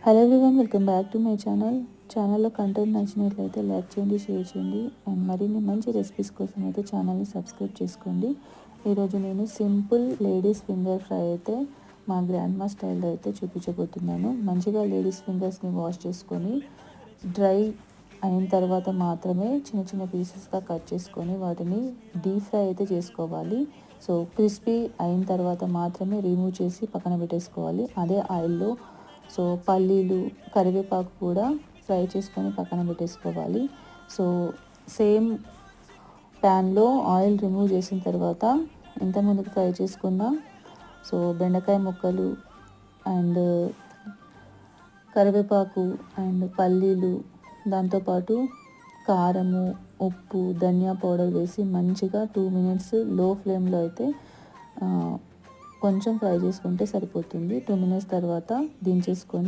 Hello everyone, welcome back to my ఛానల్లో content నచ్చినట్లయితే like చేయండి, షేర్ చేయండి అండ్ మరిన్ని మంచి రెసిపీస్ కోసం అయితే ఛానల్ని సబ్స్క్రైబ్ చేసుకోండి. ఈరోజు నేను సింపుల్ లేడీస్ ఫింగర్ ఫ్రై అయితే మా గ్రాండ్ మా స్టైల్లో అయితే చూపించబోతున్నాను. మంచిగా లేడీస్ ఫింగర్స్ని వాష్ చేసుకొని డ్రై అయిన తర్వాత మాత్రమే చిన్న చిన్న పీసెస్గా కట్ చేసుకొని వాటిని డీప్ ఫ్రై అయితే చేసుకోవాలి. సో క్రిస్పీ అయిన తర్వాత మాత్రమే రిమూవ్ చేసి పక్కన పెట్టేసుకోవాలి. అదే ఆయిల్లో సో పల్లీలు, కరివేపాకు కూడా ఫ్రై చేసుకొని పక్కన పెట్టేసుకోవాలి. సో సేమ్ ప్యాన్లో ఆయిల్ రిమూవ్ చేసిన తర్వాత ఇంతకుముందుకు ఫ్రై చేసుకున్న సో బెండకాయ ముక్కలు అండ్ కరివేపాకు అండ్ పల్లీలు, దాంతోపాటు కారము, ఉప్పు, ధనియా పౌడర్ వేసి మంచిగా 2 మినిట్స్ లో ఫ్లేమ్లో అయితే కొంచెం ఫ్రై చేసుకుంటే సరిపోతుంది. 2 మినిట్స్ తర్వాత దించేసుకొని